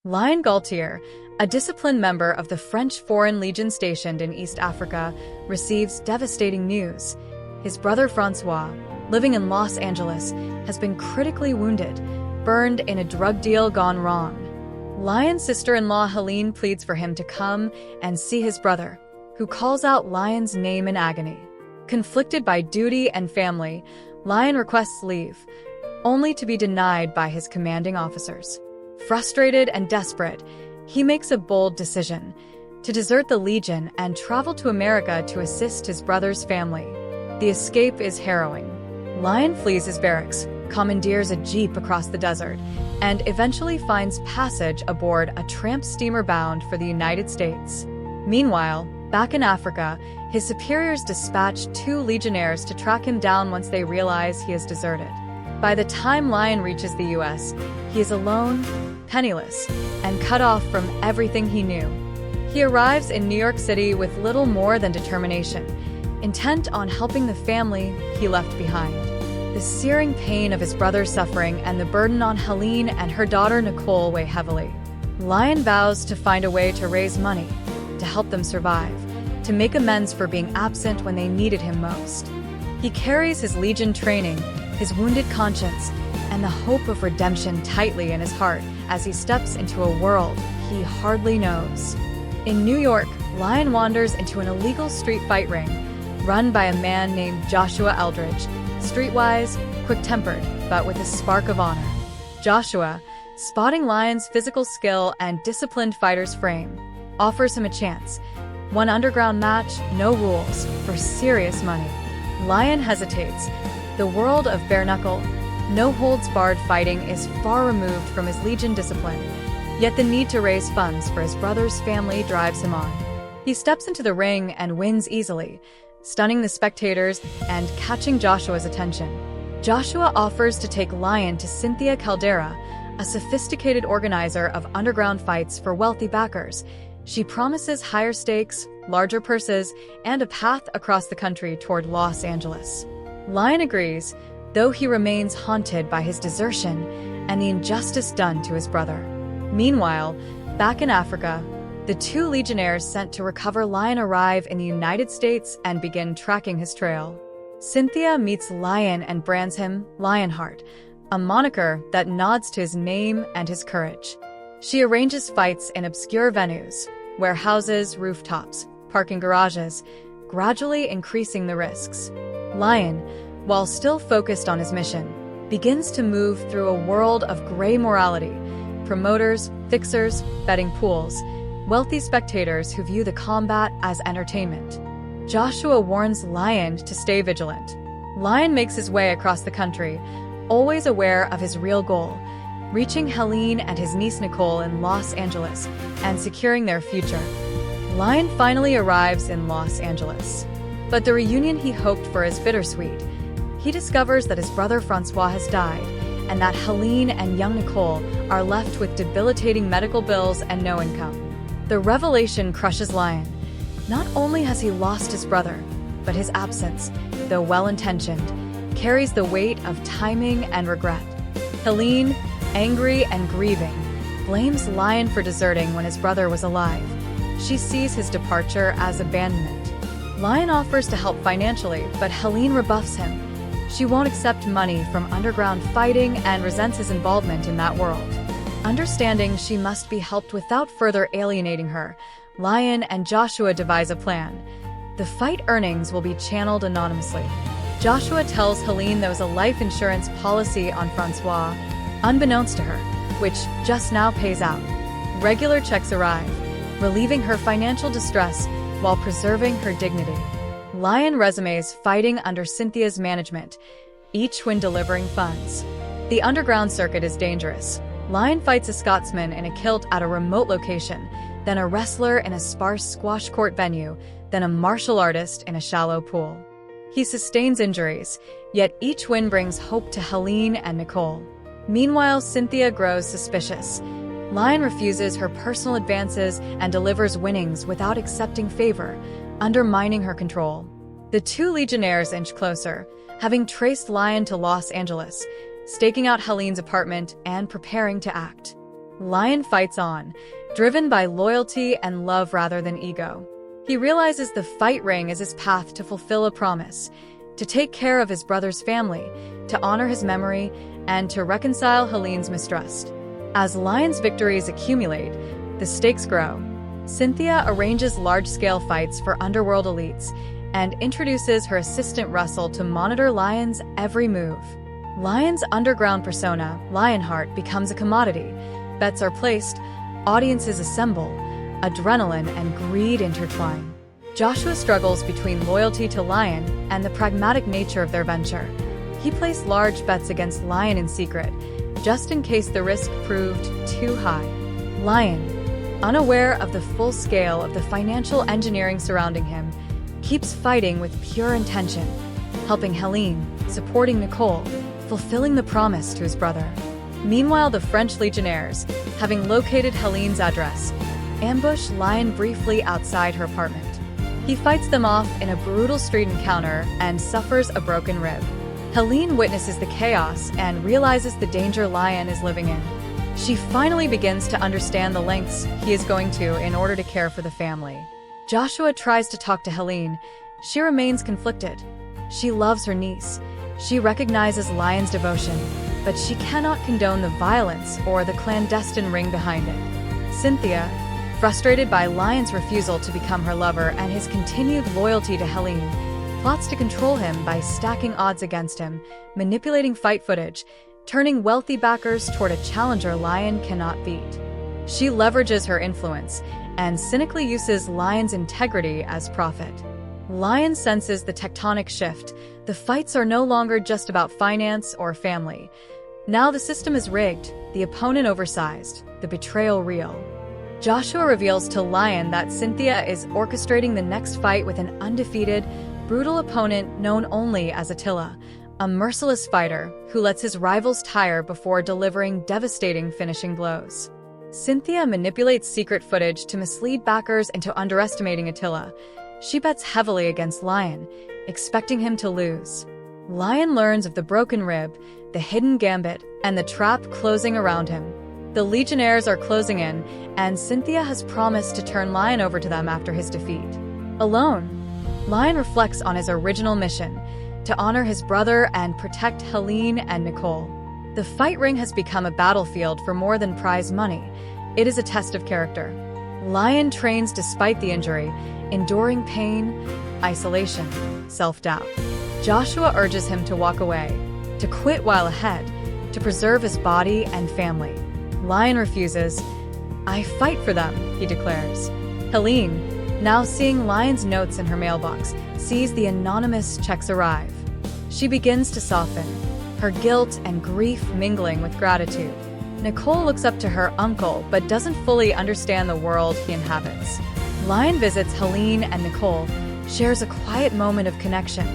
Lion Gaultier, a disciplined member of the French Foreign Legion stationed in East Africa, receives devastating news. His brother Francois, living in Los Angeles, has been critically wounded, burned in a drug deal gone wrong. Lion's sister-in-law Helene pleads for him to come and see his brother, who calls out Lion's name in agony. Conflicted by duty and family, Lion requests leave, only to be denied by his commanding officers. Frustrated and desperate, he makes a bold decision to desert the Legion and travel to America to assist his brother's family. The escape is harrowing. Lion flees his barracks, commandeers a jeep across the desert, and eventually finds passage aboard a tramp steamer bound for the United States. Meanwhile, back in Africa, his superiors dispatch 2 legionnaires to track him down once they realize he has deserted. By the time Lion reaches the U.S., he is alone, penniless, and cut off from everything he knew. He arrives in New York City with little more than determination, intent on helping the family he left behind. The searing pain of his brother's suffering and the burden on Helene and her daughter Nicole weigh heavily. Lion vows to find a way to raise money, to help them survive, to make amends for being absent when they needed him most. He carries his Legion training, his wounded conscience, and the hope of redemption tightly in his heart as he steps into a world he hardly knows. In New York, Lion wanders into an illegal street fight ring, run by a man named Joshua Eldridge, streetwise, quick-tempered, but with a spark of honor. Joshua, spotting Lion's physical skill and disciplined fighter's frame, offers him a chance. One underground match, no rules, for serious money. Lion hesitates. The world of bare-knuckle, no-holds-barred fighting is far removed from his Legion discipline, yet the need to raise funds for his brother's family drives him on. He steps into the ring and wins easily, stunning the spectators and catching Joshua's attention. Joshua offers to take Lion to Cynthia Caldera, a sophisticated organizer of underground fights for wealthy backers. She promises higher stakes, larger purses, and a path across the country toward Los Angeles. Lion agrees, though he remains haunted by his desertion and the injustice done to his brother. Meanwhile, back in Africa, the 2 legionnaires sent to recover Lion arrive in the United States and begin tracking his trail. Cynthia meets Lion and brands him Lionheart, a moniker that nods to his name and his courage. She arranges fights in obscure venues, warehouses, rooftops, parking garages, gradually increasing the risks. Lion, while still focused on his mission, begins to move through a world of gray morality: promoters, fixers, betting pools, wealthy spectators who view the combat as entertainment. Joshua warns Lion to stay vigilant. Lion makes his way across the country, always aware of his real goal: reaching Helene and his niece Nicole in Los Angeles and securing their future. Lion finally arrives in Los Angeles. But the reunion he hoped for is bittersweet. He discovers that his brother Francois has died, and that Helene and young Nicole are left with debilitating medical bills and no income. The revelation crushes Lion. Not only has he lost his brother, but his absence, though well-intentioned, carries the weight of timing and regret. Helene, angry and grieving, blames Lion for deserting when his brother was alive. She sees his departure as abandonment. Lion offers to help financially, but Helene rebuffs him. She won't accept money from underground fighting and resents his involvement in that world. Understanding she must be helped without further alienating her, Lion and Joshua devise a plan. The fight earnings will be channeled anonymously. Joshua tells Helene there was a life insurance policy on Francois, unbeknownst to her, which just now pays out. Regular checks arrive, relieving her financial distress while preserving her dignity. Lion resumes fighting under Cynthia's management, each win delivering funds. The underground circuit is dangerous. Lion fights a Scotsman in a kilt at a remote location, then a wrestler in a sparse squash court venue, then a martial artist in a shallow pool. He sustains injuries, yet each win brings hope to Helene and Nicole. Meanwhile, Cynthia grows suspicious. Lion refuses her personal advances and delivers winnings without accepting favor, undermining her control. The 2 legionnaires inch closer, having traced Lion to Los Angeles, staking out Helene's apartment and preparing to act. Lion fights on, driven by loyalty and love rather than ego. He realizes the fight ring is his path to fulfill a promise, to take care of his brother's family, to honor his memory, and to reconcile Helene's mistrust. As Lion's victories accumulate, the stakes grow. Cynthia arranges large-scale fights for underworld elites and introduces her assistant Russell to monitor Lion's every move. Lion's underground persona, Lionheart, becomes a commodity. Bets are placed, audiences assemble, adrenaline and greed intertwine. Joshua struggles between loyalty to Lion and the pragmatic nature of their venture. He placed large bets against Lion in secret, just in case the risk proved too high. Lion, unaware of the full scale of the financial engineering surrounding him, keeps fighting with pure intention, helping Helene, supporting Nicole, fulfilling the promise to his brother. Meanwhile, the French legionnaires, having located Helene's address, ambush Lion briefly outside her apartment. He fights them off in a brutal street encounter and suffers a broken rib. Helene witnesses the chaos and realizes the danger Lion is living in. She finally begins to understand the lengths he is going to in order to care for the family. Joshua tries to talk to Helene. She remains conflicted. She loves her niece. She recognizes Lion's devotion, but she cannot condone the violence or the clandestine ring behind it. Cynthia, frustrated by Lion's refusal to become her lover and his continued loyalty to Helene, plots to control him by stacking odds against him, manipulating fight footage, turning wealthy backers toward a challenger Lion cannot beat. She leverages her influence and cynically uses Lion's integrity as profit. Lion senses the tectonic shift. The fights are no longer just about finance or family. Now the system is rigged, the opponent oversized, the betrayal real. Joshua reveals to Lion that Cynthia is orchestrating the next fight with an undefeated, brutal opponent known only as Attila, a merciless fighter who lets his rivals tire before delivering devastating finishing blows. Cynthia manipulates secret footage to mislead backers into underestimating Attila. She bets heavily against Lion, expecting him to lose. Lion learns of the broken rib, the hidden gambit, and the trap closing around him. The Legionnaires are closing in, and Cynthia has promised to turn Lion over to them after his defeat. Alone, Lion reflects on his original mission, to honor his brother and protect Helene and Nicole. The fight ring has become a battlefield for more than prize money. It is a test of character. Lion trains despite the injury, enduring pain, isolation, self-doubt. Joshua urges him to walk away, to quit while ahead, to preserve his body and family. Lion refuses. "I fight for them," he declares. Helene, now seeing Lion's notes in her mailbox, sees the anonymous checks arrive. She begins to soften, her guilt and grief mingling with gratitude. Nicole looks up to her uncle but doesn't fully understand the world he inhabits. Lion visits Helene and Nicole, shares a quiet moment of connection,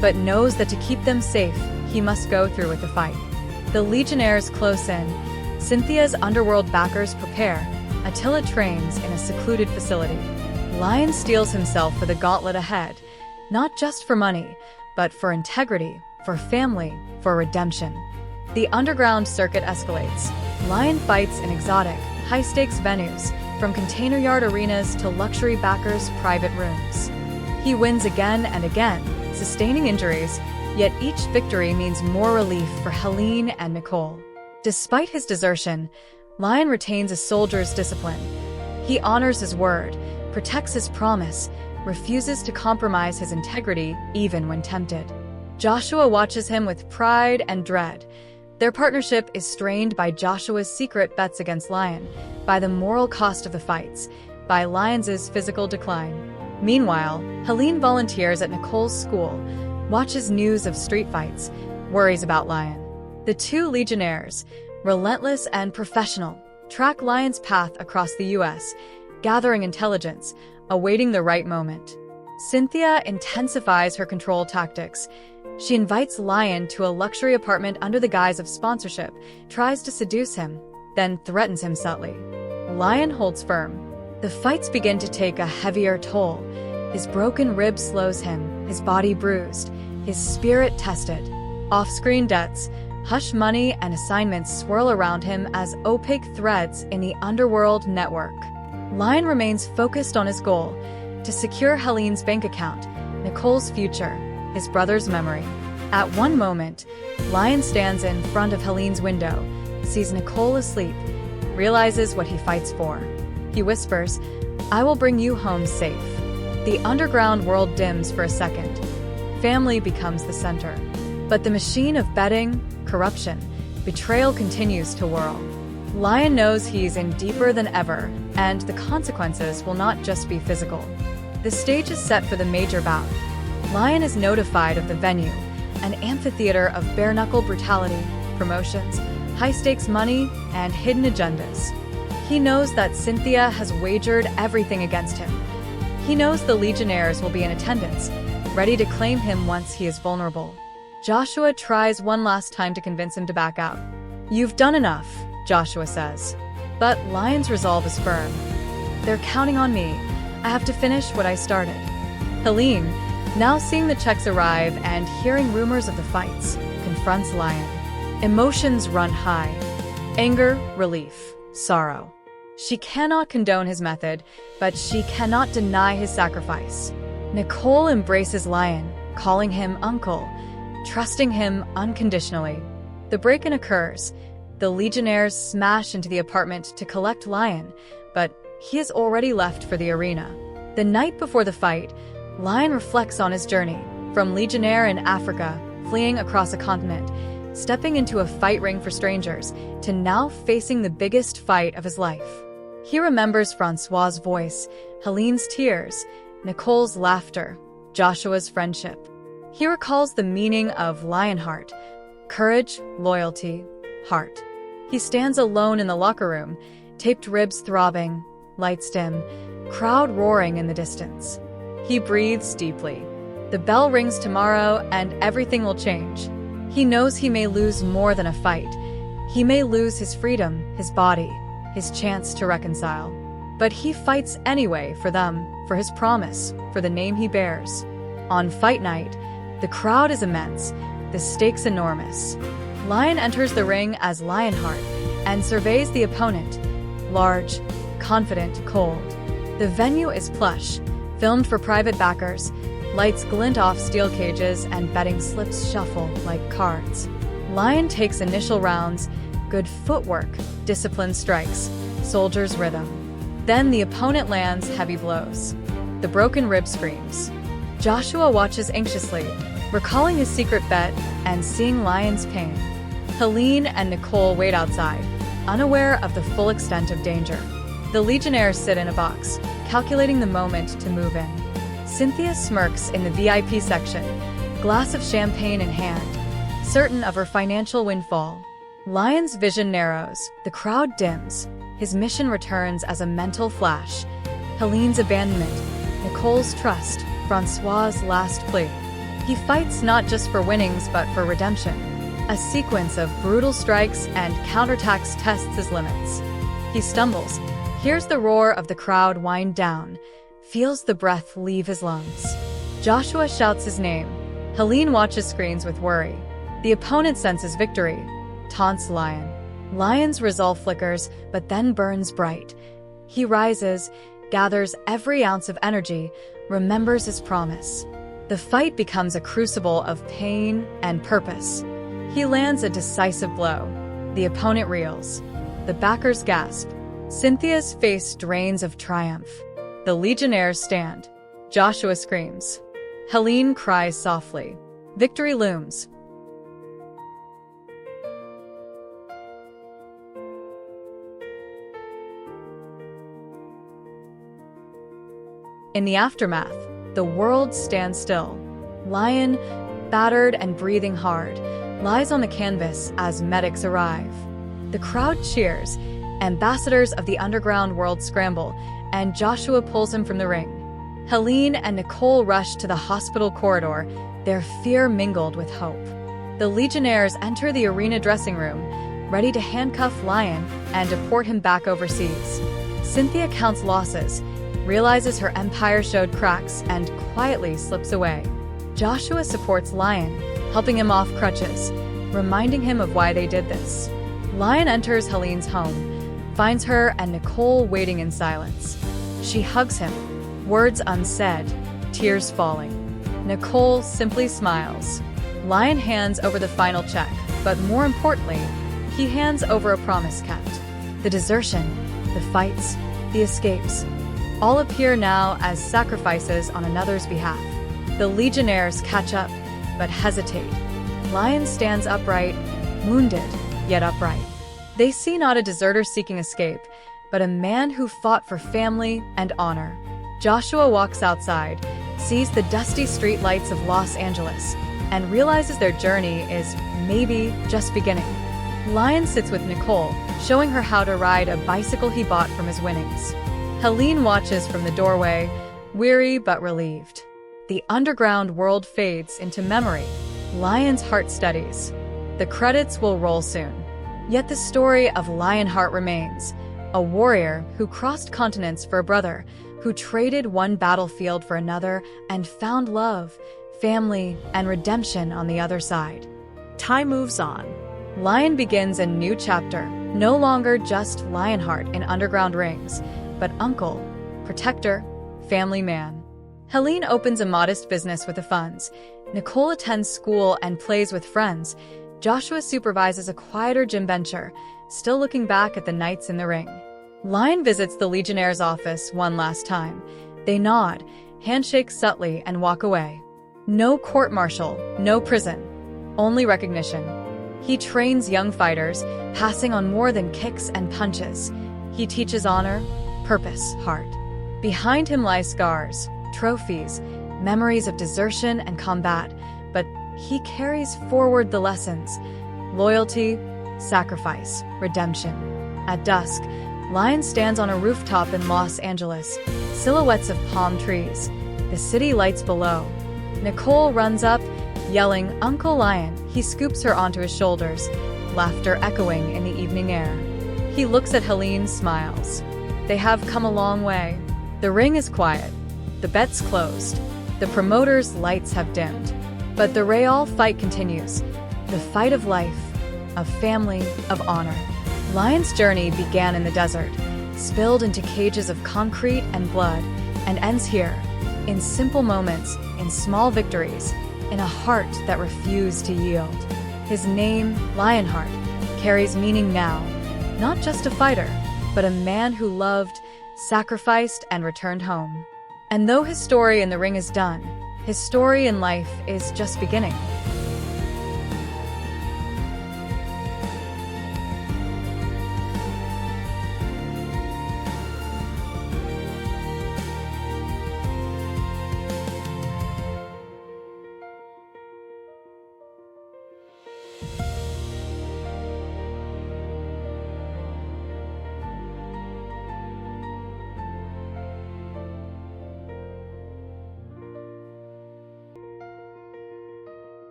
but knows that to keep them safe, he must go through with the fight. The Legionnaires close in. Cynthia's underworld backers prepare. Attila trains in a secluded facility. Lion steels himself for the gauntlet ahead, not just for money, but for integrity, for family, for redemption. The underground circuit escalates. Lion fights in exotic, high-stakes venues, from container yard arenas to luxury backers' private rooms. He wins again and again, sustaining injuries, yet each victory means more relief for Helene and Nicole. Despite his desertion, Lion retains a soldier's discipline. He honors his word, protects his promise, refuses to compromise his integrity even when tempted. Joshua watches him with pride and dread. Their partnership is strained by Joshua's secret bets against Lion, by the moral cost of the fights, by Lion's physical decline. Meanwhile, Helene volunteers at Nicole's school, watches news of street fights, worries about Lion. The two Legionnaires, relentless and professional, track Lion's path across the U.S., gathering intelligence, awaiting the right moment. Cynthia intensifies her control tactics. She invites Lion to a luxury apartment under the guise of sponsorship, tries to seduce him, then threatens him subtly. Lion holds firm. The fights begin to take a heavier toll. His broken rib slows him, his body bruised, his spirit tested. Off-screen debts, Hush money and assignments swirl around him as opaque threads in the underworld network. Lion remains focused on his goal, to secure Helene's bank account, Nicole's future, his brother's memory. At one moment, Lion stands in front of Helene's window, sees Nicole asleep, realizes what he fights for. He whispers, "I will bring you home safe." The underground world dims for a second. Family becomes the center. But the machine of betting, corruption, betrayal continues to whirl. Lion knows he's in deeper than ever, and the consequences will not just be physical. The stage is set for the major bout. Lion is notified of the venue, an amphitheater of bare-knuckle brutality, promotions, high-stakes money, and hidden agendas. He knows that Cynthia has wagered everything against him. He knows the Legionnaires will be in attendance, ready to claim him once he is vulnerable. Joshua tries one last time to convince him to back out. "You've done enough," Joshua says. But Lion's resolve is firm. "They're counting on me. I have to finish what I started." Helene, now seeing the checks arrive and hearing rumors of the fights, confronts Lion. Emotions run high. Anger, relief, sorrow. She cannot condone his method, but she cannot deny his sacrifice. Nicole embraces Lion, calling him uncle, trusting him unconditionally. The break-in occurs. The Legionnaires smash into the apartment to collect Lion, but he has already left for the arena. The night before the fight, Lion reflects on his journey, from Legionnaire in Africa, fleeing across a continent, stepping into a fight ring for strangers, to now facing the biggest fight of his life. He remembers Francois's voice, Helene's tears, Nicole's laughter, Joshua's friendship. He recalls the meaning of Lionheart: courage, loyalty, heart. He stands alone in the locker room, taped ribs throbbing, lights dim, crowd roaring in the distance. He breathes deeply. The bell rings tomorrow and everything will change. He knows he may lose more than a fight. He may lose his freedom, his body, his chance to reconcile. But he fights anyway for them, for his promise, for the name he bears. On fight night, the crowd is immense, the stakes enormous. Lion enters the ring as Lionheart and surveys the opponent, large, confident, cold. The venue is plush, filmed for private backers. Lights glint off steel cages and betting slips shuffle like cards. Lion takes initial rounds, good footwork, disciplined strikes, soldier's rhythm. Then the opponent lands heavy blows. The broken rib screams. Joshua watches anxiously, recalling his secret bet and seeing Lion's pain. Helene and Nicole wait outside, unaware of the full extent of danger. The Legionnaires sit in a box, calculating the moment to move in. Cynthia smirks in the VIP section, glass of champagne in hand, certain of her financial windfall. Lion's vision narrows, the crowd dims. His mission returns as a mental flash. Helene's abandonment, Nicole's trust, Francois's last plea. He fights not just for winnings but for redemption. A sequence of brutal strikes and counterattacks tests his limits. He stumbles, hears the roar of the crowd wind down, feels the breath leave his lungs. Joshua shouts his name. Helene watches screens with worry. The opponent senses victory, taunts Lion. Lion's resolve flickers, but then burns bright. He rises, gathers every ounce of energy, remembers his promise. The fight becomes a crucible of pain and purpose. He lands a decisive blow. The opponent reels. The backers gasp. Cynthia's face drains of triumph. The Legionnaires stand. Joshua screams. Helene cries softly. Victory looms. In the aftermath, the world stands still. Lion, battered and breathing hard, lies on the canvas as medics arrive. The crowd cheers, ambassadors of the underground world scramble, and Joshua pulls him from the ring. Helene and Nicole rush to the hospital corridor, their fear mingled with hope. The Legionnaires enter the arena dressing room, ready to handcuff Lion and deport him back overseas. Cynthia counts losses, realizes her empire showed cracks, and quietly slips away. Joshua supports Lion, helping him off crutches. reminding him of why they did this. Lion enters Helene's home, finds her and Nicole waiting in silence. She hugs him, words unsaid, tears falling. Nicole simply smiles. Lion hands over the final check, but more importantly, he hands over a promise kept. The desertion, the fights, the escapes, all appear now as sacrifices on another's behalf. The legionnaires catch up, but hesitate. Lion stands upright, wounded, yet upright. They see not a deserter seeking escape, but a man who fought for family and honor. Joshua walks outside, sees the dusty street lights of Los Angeles, and realizes their journey is maybe just beginning. Lion sits with Nicole, showing her how to ride a bicycle he bought from his winnings. Helene watches from the doorway, weary but relieved. The underground world fades into memory. Lion's heart steadies. The credits will roll soon. Yet the story of Lionheart remains. A warrior who crossed continents for a brother, who traded one battlefield for another and found love, family, and redemption on the other side. Time moves on. Lion begins a new chapter, no longer just Lionheart in underground rings, but uncle, protector, family man. Helene opens a modest business with the funds. Nicole attends school and plays with friends. Joshua supervises a quieter gym venture, still looking back at the nights in the ring. Lion visits the Legionnaire's office one last time. They nod, handshake subtly, and walk away. No court-martial, no prison, only recognition. He trains young fighters, passing on more than kicks and punches. He teaches honor, purpose, heart. Behind him lie scars, trophies, memories of desertion and combat, but he carries forward the lessons: loyalty, sacrifice, redemption. At dusk, Lion stands on a rooftop in Los Angeles, silhouettes of palm trees, the city lights below. Nicole runs up, yelling, "Uncle Lion!" He scoops her onto his shoulders, laughter echoing in the evening air. He looks at Helene, smiles. They have come a long way. The ring is quiet. The bet's closed. The promoter's lights have dimmed. But the Real fight continues. The fight of life, of family, of honor. Lion's journey began in the desert, spilled into cages of concrete and blood, and ends here, in simple moments, in small victories, in a heart that refused to yield. His name, Lionheart, carries meaning now, not just a fighter, but a man who loved, sacrificed, and returned home. And though his story in the ring is done, his story in life is just beginning.